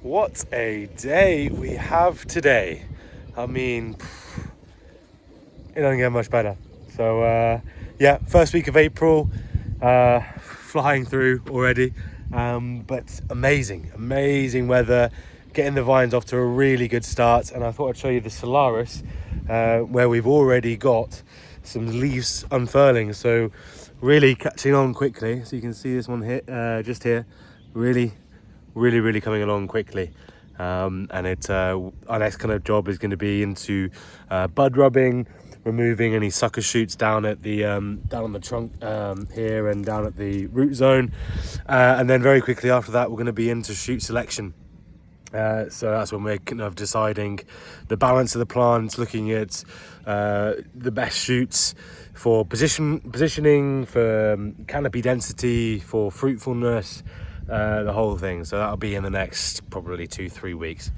What a day we have today. I mean, it doesn't get much better. So yeah, first week of April, flying through already, but amazing weather, getting the vines off to a really good start. And I thought I'd show you the Solaris, where we've already got some leaves unfurling, so really catching on quickly. So you can see this one here, just here, really coming along quickly. And our next kind of job is going to be into bud rubbing, removing any sucker shoots down at the down on the trunk here and down at the root zone, and then very quickly after that we're going to be into shoot selection. So that's when we're kind of deciding the balance of the plants, looking at the best shoots for positioning, for canopy density, for fruitfulness, the whole thing. So that'll be in the next probably 2-3 weeks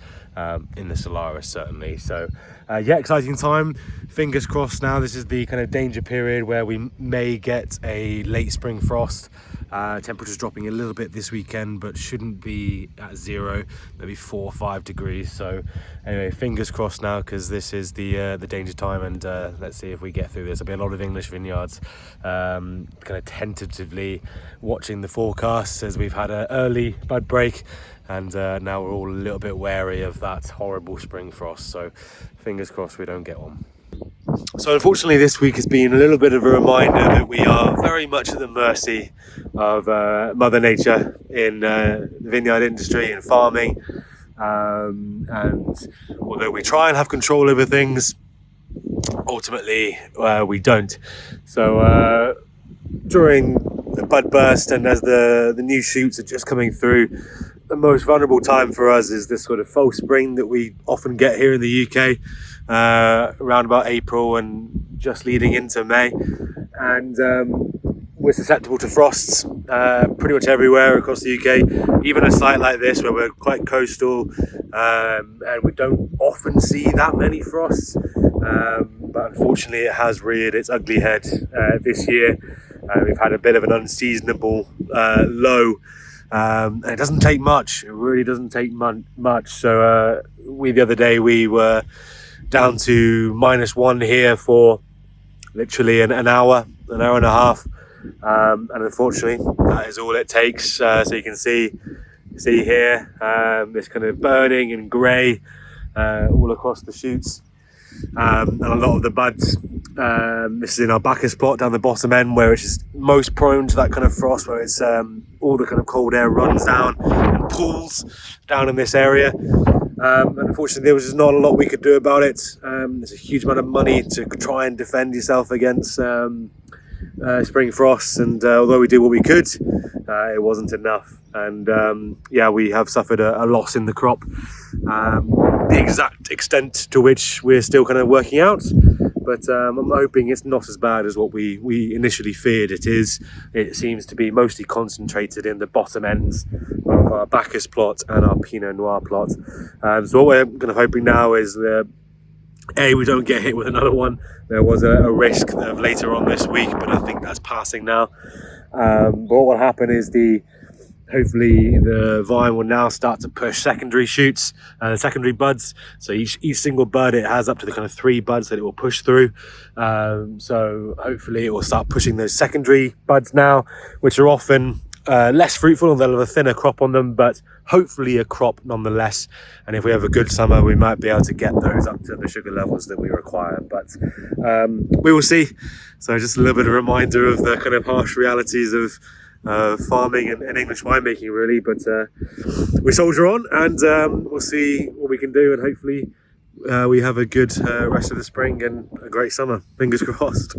in the Solaris, certainly. So yeah, exciting time. Fingers crossed now. This is the kind of danger period where we may get a late spring frost. Temperatures dropping a little bit this weekend, but shouldn't be at 0, maybe 4 or 5 degrees. So anyway, fingers crossed now, because this is the danger time, and let's see if we get through this. There'll be a lot of English vineyards kind of tentatively watching the forecasts, as we've had an early bud break, and now we're all a little bit wary of that horrible spring frost. So fingers crossed we don't get one. So unfortunately this week has been a little bit of a reminder that we are very much at the mercy of Mother Nature in the vineyard industry and farming, and although we try and have control over things, ultimately we don't. So during the bud burst and as the new shoots are just coming through, the most vulnerable time for us is this sort of false spring that we often get here in the UK, around about April and just leading into May. And we're susceptible to frosts pretty much everywhere across the UK, even a site like this where we're quite coastal, and we don't often see that many frosts, but unfortunately it has reared its ugly head this year. We've had a bit of an unseasonable low. And it doesn't take much. It really doesn't take much. So the other day we were down to -1 here for literally an hour and a half, and unfortunately that is all it takes. So you can see here this kind of burning and grey all across the shoots, and a lot of the buds. This is in our Bacchus plot down the bottom end, where it's just most prone to that kind of frost, where it's all the kind of cold air runs down and pools down in this area. And unfortunately there was just not a lot we could do about it. There's a huge amount of money to try and defend yourself against spring frosts, and although we did what we could, it wasn't enough. And yeah, we have suffered a loss in the crop, the exact extent to which we're still kind of working out, but I'm hoping it's not as bad as what we initially feared it is. It seems to be mostly concentrated in the bottom ends of our Bacchus plot and our Pinot Noir plot. So what we're kind of hoping now is we don't get hit with another one. There was a risk of later on this week, but I think that's passing now. But what will happen is hopefully the vine will now start to push secondary shoots and secondary buds. So each single bud, it has up to the kind of 3 buds that it will push through. So hopefully it will start pushing those secondary buds now, which are often less fruitful, and they'll have a thinner crop on them, but hopefully a crop nonetheless. And if we have a good summer, we might be able to get those up to the sugar levels that we require, but we will see. So just a little bit of a reminder of the kind of harsh realities of farming and English winemaking, really. But we soldier on, and we'll see what we can do, and hopefully we have a good rest of the spring and a great summer. Fingers crossed.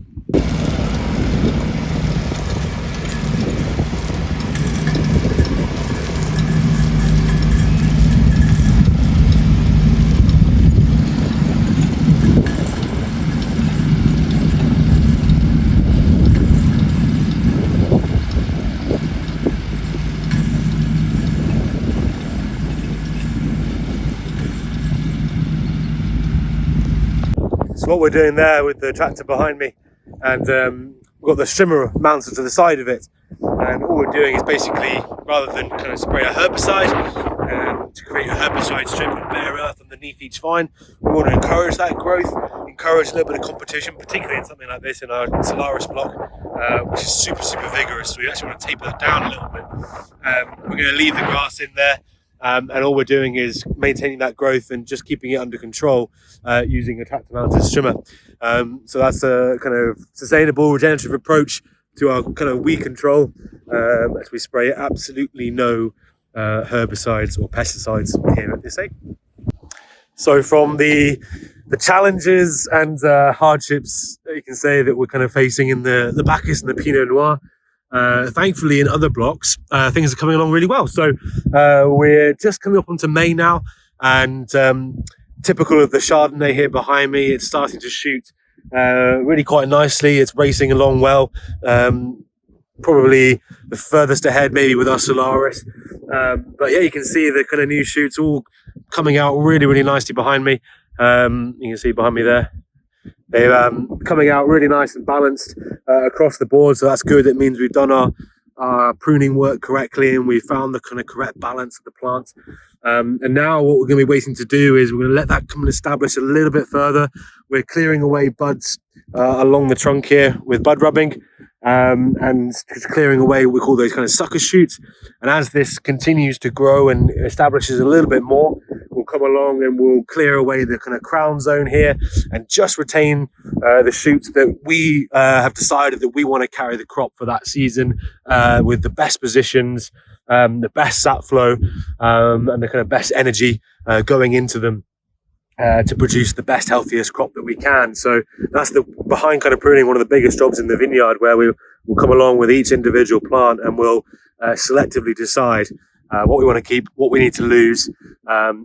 So what we're doing there with the tractor behind me, and we've got the shimmer mounted to the side of it, and all we're doing is basically, rather than kind of spray a herbicide to create a herbicide strip and bare earth underneath each vine. We want to encourage that growth, encourage a little bit of competition, particularly in something like this in our Solaris block, which is super vigorous. So we actually want to taper that down a little bit. We're going to leave the grass in there, and all we're doing is maintaining that growth and just keeping it under control using a tractor mounted strimmer. So that's a kind of sustainable regenerative approach to our kind of weed control, as we spray absolutely no herbicides or pesticides here at this site. So from the challenges and hardships that you can say that we're kind of facing in the Bacchus and the Pinot Noir, thankfully in other blocks things are coming along really well. So we're just coming up onto May now, and typical of the Chardonnay here behind me, it's starting to shoot really quite nicely. It's racing along well, probably the furthest ahead maybe with our Solaris, but yeah, you can see the kind of new shoots all coming out really nicely behind me. You can see behind me there, they're coming out really nice and balanced across the board, so that's good. It means we've done our pruning work correctly and we found the kind of correct balance of the plant. And now what we're going to be waiting to do is we're going to let that come and establish a little bit further. We're clearing away buds along the trunk here with bud rubbing, and clearing away what we call those kind of sucker shoots. And as this continues to grow and establishes a little bit more, we'll come along and we'll clear away the kind of crown zone here and just retain the shoots that we have decided that we want to carry the crop for that season, with the best positions, the best sap flow, and the kind of best energy going into them to produce the best, healthiest crop that we can. So that's the behind kind of pruning, one of the biggest jobs in the vineyard, where we will come along with each individual plant and we'll selectively decide what we want to keep, what we need to lose,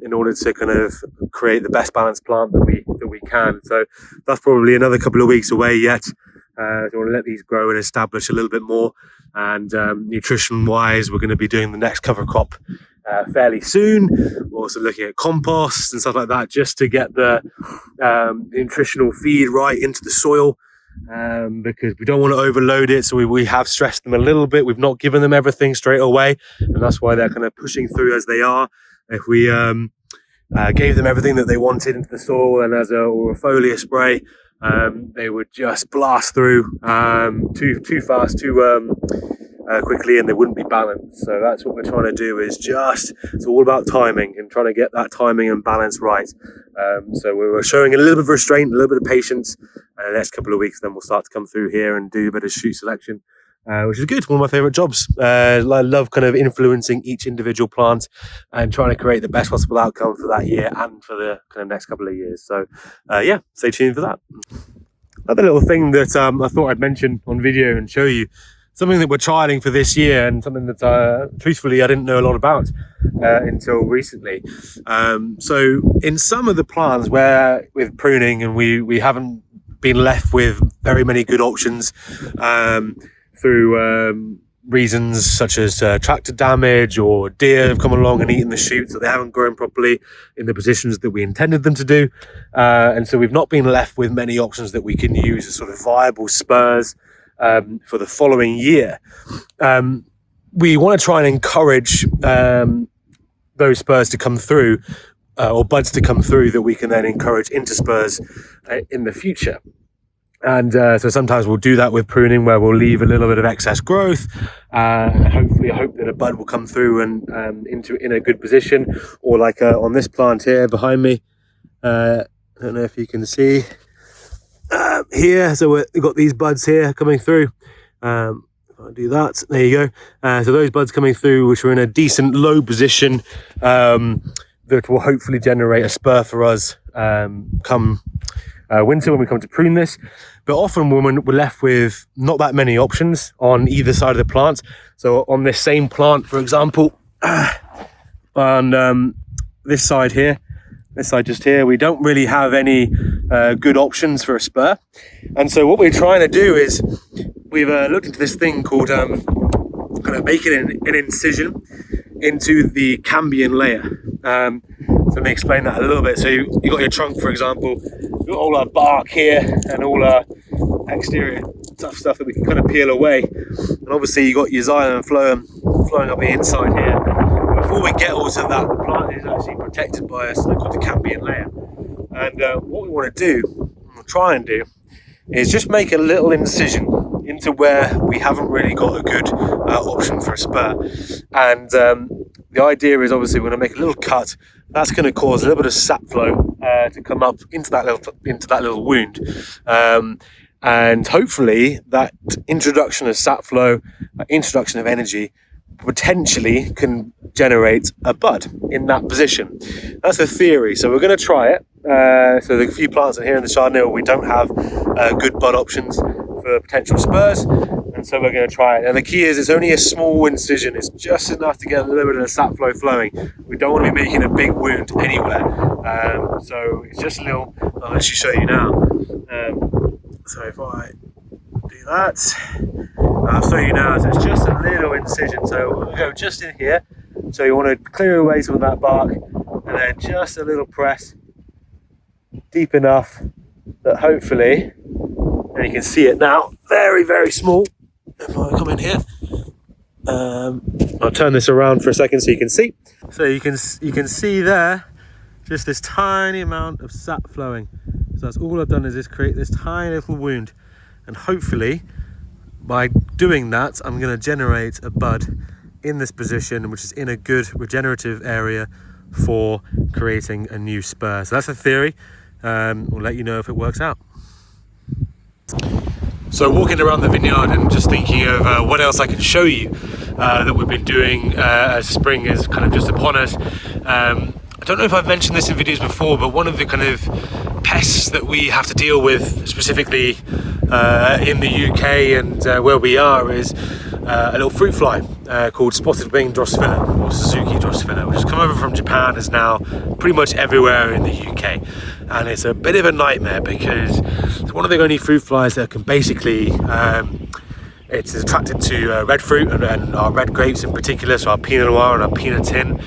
in order to kind of create the best balanced plant that we can. So that's probably another couple of weeks away yet. So I want to let these grow and establish a little bit more. And nutrition wise, we're going to be doing the next cover crop fairly soon. We're also looking at compost and stuff like that, just to get the nutritional feed right into the soil, because we don't want to overload it. So we have stressed them a little bit. We've not given them everything straight away, and that's why they're kind of pushing through as they are. If we gave them everything that they wanted into the soil and as a foliar spray, they would just blast through too fast, too quickly, and they wouldn't be balanced. So that's what we're trying to do, is it's all about timing and trying to get that timing and balance right. So we're showing a little bit of restraint, a little bit of patience. The next couple of weeks, then we'll start to come through here and do a bit of shoot selection, which is good. One of my favorite jobs. I love kind of influencing each individual plant and trying to create the best possible outcome for that year and for the kind of next couple of years. So yeah, stay tuned for that. Another little thing that I thought I'd mention on video and show you, something that we're trialing for this year, and something that truthfully I didn't know a lot about until recently. So in some of the plants where with pruning, and we haven't been left with very many good options through reasons such as tractor damage, or deer have come along and eaten the shoots, so they haven't grown properly in the positions that we intended them to do, and so we've not been left with many options that we can use as sort of viable spurs for the following year. We want to try and encourage those spurs to come through, or buds to come through, that we can then encourage into spurs in the future. And so sometimes we'll do that with pruning, where we'll leave a little bit of excess growth, and hopefully hope that a bud will come through and in a good position. Or like on this plant here behind me, I don't know if you can see here. So we've got these buds here coming through. I'll do that. There you go. So those buds coming through, which are in a decent low position, that will hopefully generate a spur for us come winter when we come to prune this. But often when we're left with not that many options on either side of the plant. So on this same plant, for example, on this side here, this side just here, we don't really have any good options for a spur. And so what we're trying to do is we've looked into this thing called kind of making an incision into the cambium layer. So let me explain that a little bit. So you got your trunk, for example, you've got all our bark here and all our exterior tough stuff that we can kind of peel away. And obviously you got your xylem and phloem flowing up the inside here. But before we get all to that, the plant is actually protected by something called the cambium layer. And what we want to do, we'll try and do, is just make a little incision into where we haven't really got a good option for a spur. And the idea is obviously we're going to make a little cut. That's going to cause a little bit of sap flow to come up into that little wound. And hopefully that introduction of sap flow, introduction of energy, potentially can generate a bud in that position. That's the theory. So we're going to try it. So the few plants in here in the Chardonnay where we don't have good bud options for potential spurs, and so we're going to try it. And the key is it's only a small incision. It's just enough to get a little bit of the sap flow flowing. We don't want to be making a big wound anywhere. So it's just a little, I'll actually show you now. So if I do that, I'll show you now. So it's just a little incision. So we'll go just in here. So you want to clear away some of that bark, and then just a little press deep enough that hopefully, and you can see it now, very, very small. If I come in here, I'll turn this around for a second so you can see. So you can see there, just this tiny amount of sap flowing. So that's all I've done is just create this tiny little wound. And hopefully, by doing that, I'm going to generate a bud in this position, which is in a good regenerative area for creating a new spur. So that's the theory. We'll let you know if it works out. So walking around the vineyard and just thinking of what else I can show you that we've been doing as spring is kind of just upon us. I don't know if I've mentioned this in videos before, but one of the kind of pests that we have to deal with specifically in the UK and where we are is a little fruit fly called spotted winged Drosophila, or Suzuki Drosophila, which has come over from Japan, is now pretty much everywhere in the UK. And it's a bit of a nightmare because it's one of the only fruit flies that can basically it's attracted to red fruit and our red grapes in particular, so our Pinot Noir and our Pinot Tin,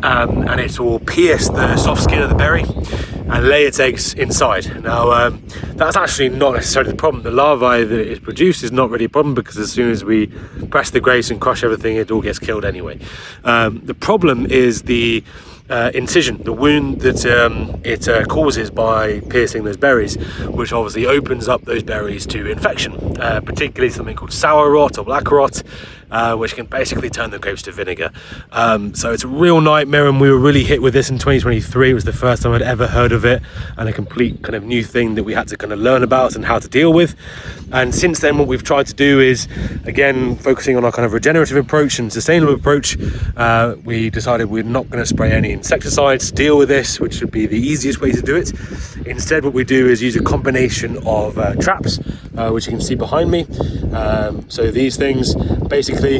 and it will pierce the soft skin of the berry and lay its eggs inside. Now that's actually not necessarily the problem. The larvae that is produced is not really a problem because as soon as we press the grapes and crush everything, it all gets killed anyway. The problem is the incision, the wound that it causes by piercing those berries, which obviously opens up those berries to infection, particularly something called sour rot or black rot, which can basically turn the grapes to vinegar. So it's a real nightmare, and we were really hit with this in 2023. It was the first time I'd ever heard of it, and a complete kind of new thing that we had to kind of learn about and how to deal with. And since then, what we've tried to do is, again, focusing on our kind of regenerative approach and sustainable approach, we decided we're not going to spray any insecticides to deal with this, which would be the easiest way to do it. Instead, what we do is use a combination of traps, which you can see behind me. So these things basically,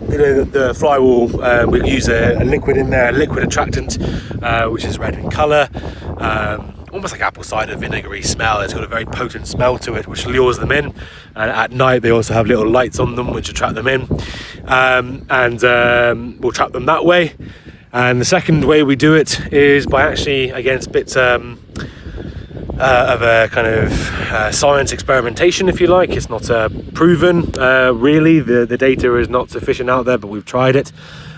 the fly will, we use a liquid in there, a liquid attractant, which is red in colour, almost like apple cider vinegary smell. It's got a very potent smell to it, which lures them in. And at night, they also have little lights on them, which attract them in, and we'll trap them that way. And the second way we do it is by actually, again, it's a bit of a kind of science experimentation, if you like. It's not proven, really. The data is not sufficient out there, but we've tried it.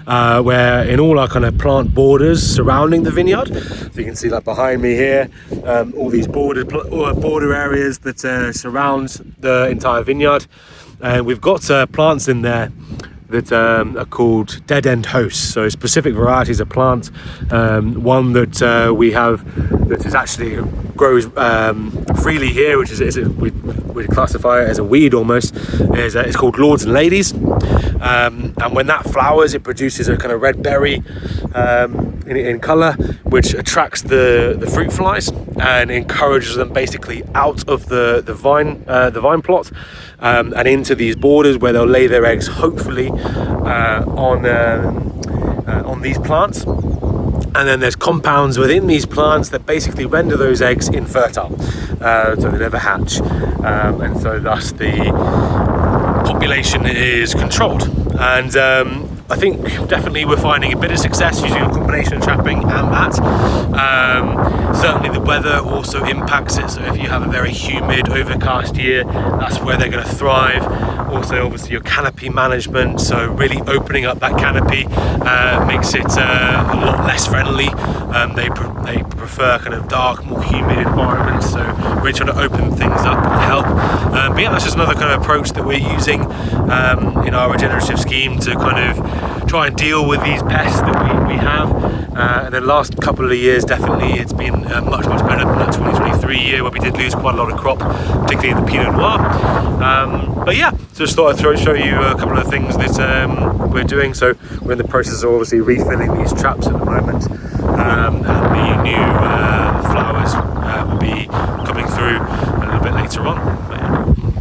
Where in all our kind of plant borders surrounding the vineyard, so you can see like behind me here, all these border areas that surround the entire vineyard, and we've got plants in there that are called dead-end hosts, so specific varieties of plant. One that we have that is actually grows freely here, which is we classify it as a weed almost, is it's called Lords and Ladies, and when that flowers, it produces a kind of red berry in colour, which attracts the fruit flies and encourages them basically out of the vine plot and into these borders where they'll lay their eggs, hopefully on these plants. And then there's compounds within these plants that basically render those eggs infertile, so they never hatch, and so thus the population is controlled. And I think definitely we're finding a bit of success using a combination of trapping and that. Certainly the weather also impacts it, so if you have a very humid, overcast year, that's where they're going to thrive. Also, obviously, your canopy management, so really opening up that canopy makes it a lot less friendly. They prefer kind of dark, more humid environments, so we're trying to open things up and help. But yeah, that's just another kind of approach that we're using in our regenerative scheme to kind of try and deal with these pests that we have. And the last couple of years, definitely, it's been much better than that 2023 year where we did lose quite a lot of crop, particularly in the Pinot Noir. But yeah, just thought I'd show you a couple of things that we're doing. So we're in the process of obviously refilling these traps at the moment, and the new flowers will be coming through a little bit later on.